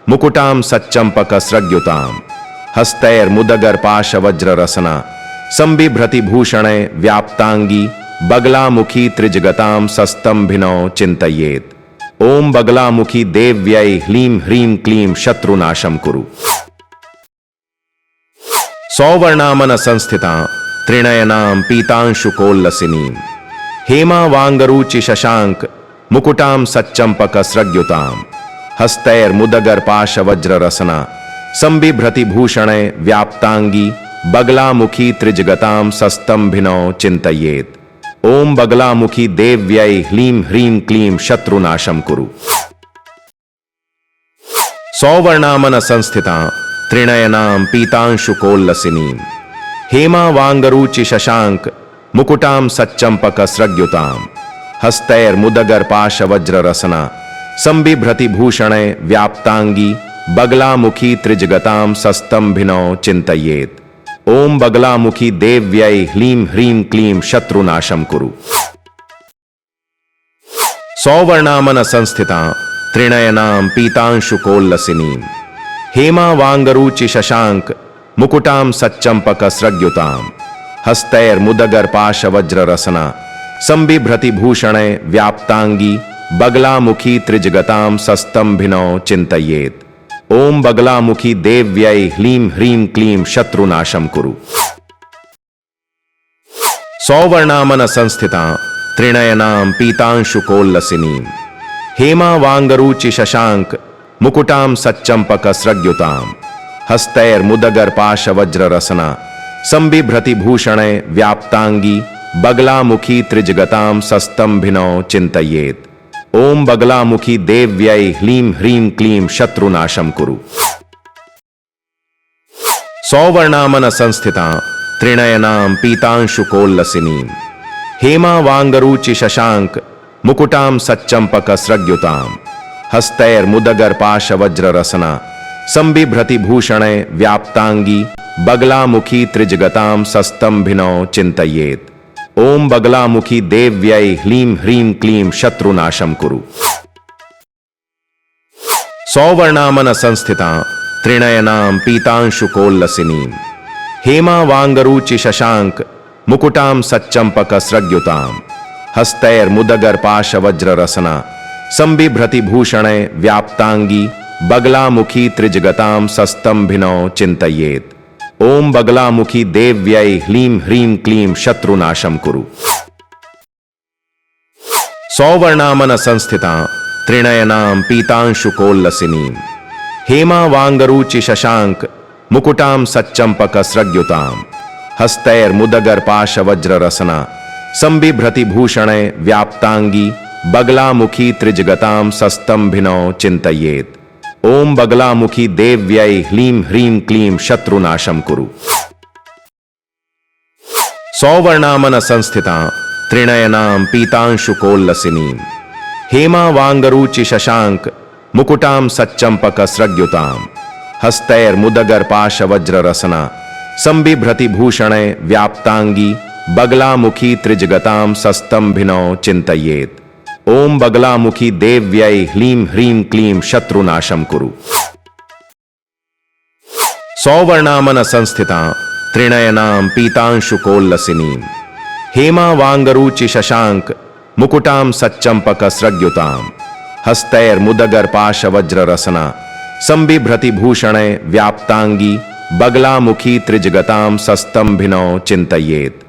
S2: मुकुटां सच्चंपकस्रग्युतां हस्तैर्मुदगर्पाशवज्ररसना संबिभ्रति भूषणे व्याप्तांगी बगलामुखी त्रिजगतां सस्तंभिनौ चिंतयेत्। ओम बगलामुखी देव्यै ह्लीं ह्रीं क्लीं शत्रुनाशं कुरु। सौवर्णामन संस्थितां त्रिनयनां पीतांशुकोल्लसिनीं हेमावांगरुचि शशांक मुकुटां सच्चंपकस्रग्युतां हस्तैर्मुदगर्पाशवज्ररसना संबिभ्रति भूषणे व्याप्तांगी बगलामुखी त्रिजगतां सस्तंभिनौ चिंतयेत्। ओम बगलामुखी देव्यै ह्लीं ह्रीं क्लीं शत्रुनाशं कुरु। सौवर्णामन संस्थितां त्रिनयनां पीतांशुकोल्लसिनीं हेमावांगरुचि शशांक मुकुटां सच्चंपकस्रग्युतां हस्तैर्मुदगर्पाशवज्ररसना संबिभ्रति भूषणे व्याप्तांगी बगलामुखी त्रिजगतां सस्तंभिनौ चिंतयेत्। ओम बगलामुखी देव्यै ह्लीं ह्रीं क्लीं शत्रुनाशं कुरु। सौवर्णामन संस्थितां त्रिनयनां पीतांशुकोल्लसिनीं हेमावांगरुचि शशांक मुकुटां सच्चंपकस्रग्युतां हस्तैर्मुदगर्पाशवज्ररसना संबिभ्रति भूषणे व्याप्तांगी बगलामुखी त्रिजगतां सस्तंभिनौ चिंतयेत्। ओम बगलामुखी देव्यै ह्लीं ह्रीं क्लीं शत्रुनाशं कुरु। सौवर्णामन संस्थितां त्रिनयनां पीतांशुकोल्लसिनीं हेमावांगरुचि शशांक मुकुटां सच्चंपकस्रग्युतां हस्तैर्मुदगर्पाशवज्ररसना संबिभ्रति भूषणे व्याप्तांगी बगलामुखी त्रिजगतां सस्तंभिनौ चिंतयेत्। ओम बगलामुखी देव्यै ह्लीं ह्रीं क्लीं शत्रुनाशं कुरु। सौवर्णामन संस्थितां त्रिनयनां पीतांशुकोल्लसिनीं हेमावांगरुचि शशांक मुकुटां सच्चंपकस्रग्युतां हस्तैर्मुदगर्पाशवज्ररसना संबिभ्रति भूषणे व्याप्तांगी बगलामुखी त्रिजगतां सस्तंभिनौ चिंतयेत्। ओम बगलामुखी देव्यै ह्लीं ह्रीं क्लीं शत्रुनाशं कुरु। सौवर्णामन संस्थितां त्रिनयनां पीतांशुकोल्लसिनीं हेमावांगरुचि शशांक मुकुटां सच्चंपकस्रग्युतां हस्तैर्मुदगर्पाशवज्ररसना संबिभ्रति भूषणे व्याप्तांगी बगलामुखी त्रिजगतां सस्तंभिनौ चिंतयेत्। ओम बगलामुखी देव्यै ह्लीं ह्रीं क्लीं शत्रुनाशं कुरु। सौवर्णामन संस्थितां त्रिनयनां पीतांशुकोल्लसिनीं हेमावांगरुचि शशांक मुकुटां सच्चंपकस्रग्युतां हस्तैर्मुदगर्पाशवज्ररसना संबिभ्रति भूषणे व्याप्तांगी बगलामुखी त्रिजगतां सस्तंभिनौ चिंतयेत्। ओम बगलामुखी देव्यै ह्लीं ह्रीं क्लीं शत्रुनाशं कुरु। सौवर्णामन संस्थितां त्रिनयनां पीतांशुकोल्लसिनीं हेमावांगरुचि शशांक मुकुटां सच्चंपकस्रग्युतां हस्तैर्मुदगर्पाशवज्ररसना संबिभ्रति भूषणे व्याप्तांगी बगलामुखी त्रिजगतां सस्तंभिनौ चिंतयेत्। ओम बगलामुखी देव्यै ह्लीं ह्रीं क्लीं शत्रुनाशं कुरु। सौवर्णामन संस्थितां त्रिनयनां पीतांशुकोल्लसिनीं हेमावांगरुचि शशांक मुकुटां सच्चंपकस्रग्युतां हस्तैर्मुदगर्पाशवज्ररसना संबिभ्रति भूषणे व्याप्तांगी बगलामुखी त्रिजगतां सस्तंभिनौ चिंतयेत्।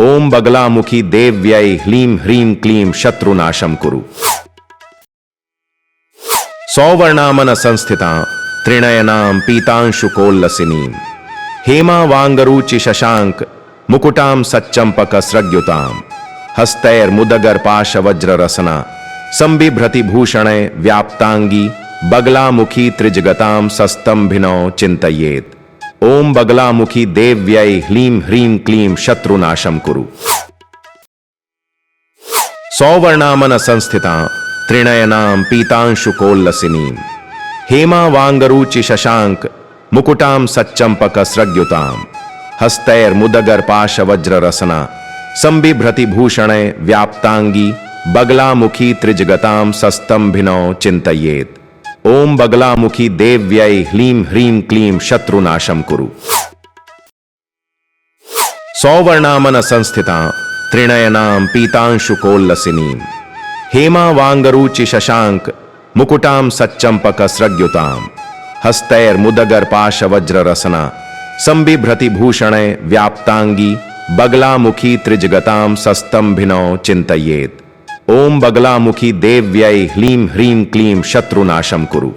S2: ओम बगलामुखी देव्यै ह्लीं ह्रीं क्लीं शत्रुनाशं कुरु। सौवर्णामन संस्थितां त्रिनयनां पीतांशुकोल्लसिनीं हेमावांगरुचि शशांक मुकुटां सच्चंपकस्रग्युतां हस्तैर्मुदगर्पाशवज्ररसना संबिभ्रति भूषणे व्याप्तांगी बगलामुखी त्रिजगतां सस्तंभिनौ चिंतयेत्। ओम बगलामुखी देव्यै ह्लीं ह्रीं क्लीं शत्रुनाशं कुरु। सौवर्णामन संस्थितां त्रिनयनां पीतांशुकोल्लसिनीं हेमावांगरुचि शशांक मुकुटां सच्चंपकस्रग्युतां हस्तैर्मुदगर्पाशवज्ररसना संबिभ्रति भूषणे व्याप्तांगी बगलामुखी त्रिजगतां सस्तंभिनौ चिंतयेत्। ओम बगलामुखी देव्यै ह्लीं ह्रीं क्लीं शत्रुनाशं कुरु। सौवर्णामन संस्थितां त्रिनयनां पीतांशुकोल्लसिनीं हेमावांगरुचि शशांक मुकुटां सच्चंपकस्रग्युतां हस्तैर्मुदगर्पाशवज्ररसना संबिभ्रति भूषणे व्याप्तांगी बगलामुखी त्रिजगतां सस्तंभिनौ चिंतयेत्। ओम बगलामुखी देव्यै ह्लीं ह्रीं क्लीं शत्रुनाशं कुरु।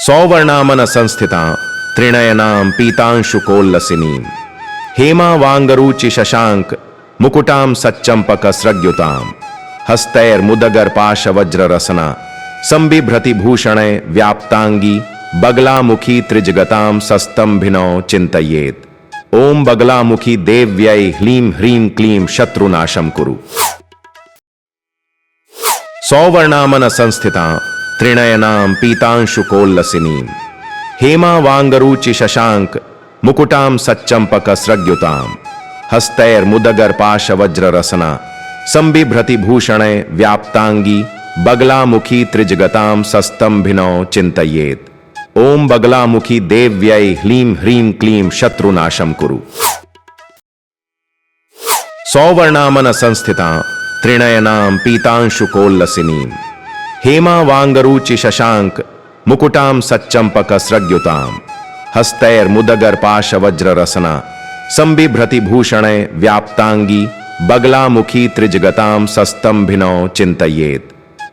S2: सौवर्णामन संस्थितां त्रिनयनां पीतांशुकोल्लसिनीं हेमावांगरुचि शशांक मुकुटां सच्चंपकस्रग्युतां हस्तैर्मुदगर्पाशवज्ररसना संबिभ्रति भूषणे व्याप्तांगी बगलामुखी त्रिजगतां सस्तंभिनौ चिंतयेत्। ओम बगलामुखी देव्यै ह्लीं ह्रीं क्लीं शत्रुनाशं कुरु। सौवर्णामन संस्थितां त्रिनयनां पीतांशुकोल्लसिनीं हेमावांगरुचि शशांक मुकुटां सच्चंपकस्रग्युतां हस्तैर्मुदगर्पाशवज्ररसना संबिभ्रति भूषणे व्याप्तांगी बगलामुखी त्रिजगतां सस्तंभिनौ चिंतयेत्। ओम बगलामुखी देव्यै ह्लीं ह्रीं क्लीं शत्रुनाशं कुरु। सौवर्णामन संस्थितां त्रिनयनां पीतांशुकोल्लसिनीं हेमावांगरुचि शशांक मुकुटां सच्चंपकस्रग्युतां हस्तैर्मुदगर्पाशवज्ररसना संबिभ्रति भूषणे व्याप्तांगी बगलामुखी त्रिजगतां सस्तंभिनौ चिंतयेत्।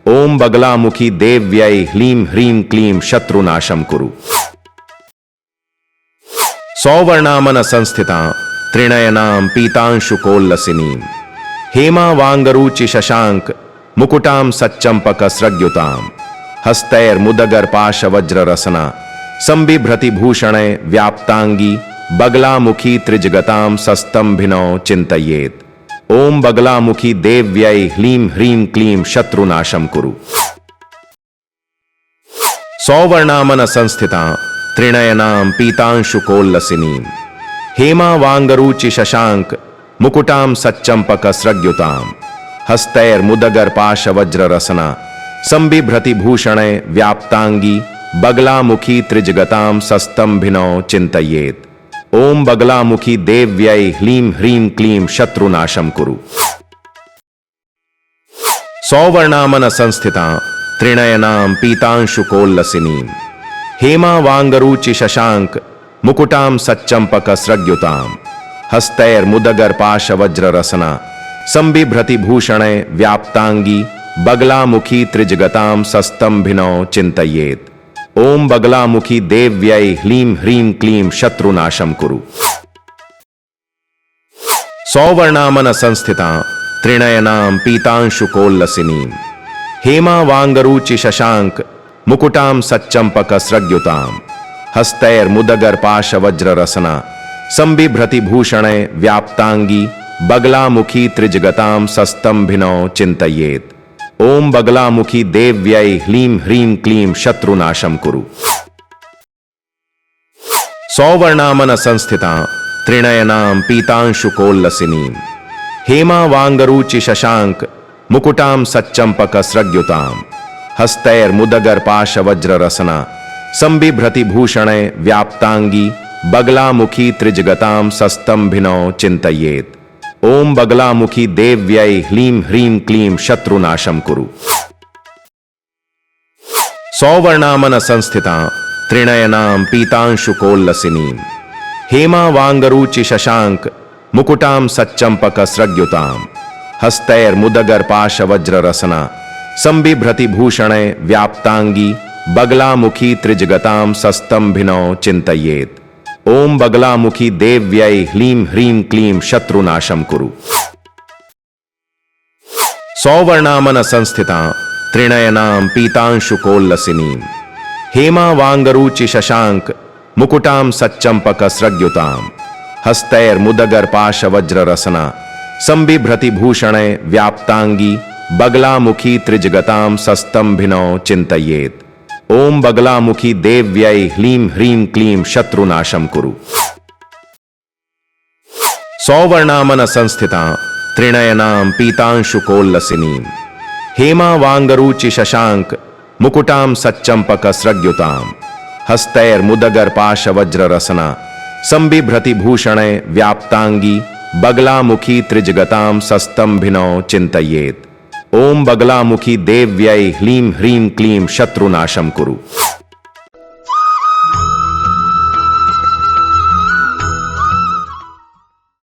S2: ओम बगलामुखी देव्यै ह्लीं ह्रीं क्लीं शत्रुनाशं कुरु। सौवर्णामन संस्थितां त्रिनयनां पीतांशुकोल्लसिनीं हेमावांगरुचि शशांक मुकुटां सच्चंपकस्रग्युतां हस्तैर्मुदगर्पाशवज्ररसना संबिभ्रति भूषणे व्याप्तांगी बगलामुखी त्रिजगतां सस्तंभिनौ चिंतयेत्। ओम बगलामुखी देव्यै ह्लीं ह्रीं क्लीं शत्रुनाशं कुरु। सौवर्णामन संस्थितां त्रिनयनां पीतांशुकोल्लसिनीं हेमावांगरुचि शशांक मुकुटां सच्चंपकस्रग्युतां हस्तैर्मुदगर्पाशवज्ररसना संबिभ्रति भूषणे व्याप्तांगी बगलामुखी त्रिजगतां सस्तंभिनौ चिंतयेत्। ओम बगलामुखी देव्यै ह्लीं ह्रीं क्लीं शत्रुनाशं कुरु। सौवर्णामन संस्थितां त्रिनयनां पीतांशुकोल्लसिनीं हेमावांगरुचि शशांक मुकुटां सच्चंपकस्रग्युतां हस्तैर्मुदगर्पाशवज्ररसना संबिभ्रति भूषणे व्याप्तांगी बगलामुखी त्रिजगतां सस्तंभिनौ चिंतयेत्। ओम बगलामुखी देव्यै ह्लीं ह्रीं क्लीं शत्रुनाशं कुरु। सौवर्णामन संस्थितां त्रिनयनां पीतांशुकोल्लसिनीं हेमावांगरुचि शशांक मुकुटां सच्चंपकस्रग्युतां हस्तैर्मुदगर्पाशवज्ररसना संबिभ्रति भूषणे व्याप्तांगी बगलामुखी त्रिजगतां सस्तंभिनौ चिंतयेत्। ओम बगलामुखी देव्यै ह्लीं ह्रीं क्लीं शत्रुनाशं कुरु। सौवर्णामन संस्थितां त्रिनयनां पीतांशुकोल्लसिनीं हेमावांगरुचि शशांक मुकुटां सच्चंपकस्रग्युतां हस्तैर्मुदगर्पाशवज्ररसना संबिभ्रति भूषणे व्याप्तांगी बगलामुखी त्रिजगतां सस्तंभिनौ चिंतयेत्। ओम बगलामुखी देव्यै ह्लीं ह्रीं क्लीं शत्रुनाशं कुरु। सौवर्णामन संस्थितां त्रिनयनां पीतांशुकोल्लसिनीं हेमावांगरुचि शशांक मुकुटां सच्चंपकस्रग्युतां हस्तैर्मुदगर्पाशवज्ररसना संबिभ्रति भूषणे व्याप्तांगी बगलामुखी त्रिजगतां सस्तंभिनौ चिंतयेत्। ओम बगलामुखी देव्यै ह्लीं ह्रीं क्लीं शत्रुनाशं कुरु। सौवर्णामन संस्थितां त्रिनयनां पीतांशुकोल्लसिनीं हेमावांगरुचि शशांक मुकुटां सच्चंपकस्रग्युतां हस्तैर्मुदगर्पाशवज्ररसना संबिभ्रति भूषणे व्याप्तांगी बगलामुखी त्रिजगतां सस्तंभिनौ चिंतयेत्। ओम बगलामुखी देव्यै ह्लीं ह्रीं क्लीं शत्रुनाशं कुरु। सौवर्णामन संस्थितां त्रिनयनां पीतांशुकोल्लसिनीं हेमावांगरुचि शशांक मुकुटां सच्चंपकस्रग्युतां हस्तैर्मुदगर्पाशवज्ररसना संबिभ्रति भूषणे व्याप्तांगी बगलामुखी त्रिजगतां सस्तंभिनौ चिंतयेत्। ओम बगलामुखी देव्यै ह्लीं ह्रीं क्लीं शत्रुनाशं कुरु। सौवर्णामन संस्थितां त्रिनयनां पीतांशुकोल्लसिनीं हेमावांगरुचि शशांक मुकुटां सच्चंपकस्रग्युतां हस्तैर्मुदगर्पाशवज्ररसना संबिभ्रति भूषणे व्याप्तांगी बगलामुखी त्रिजगतां सस्तंभिनौ चिंतयेत्। ओम बगलामुखी देव्यै ह्लीं ह्रीं क्लीं शत्रुनाशं कुरु।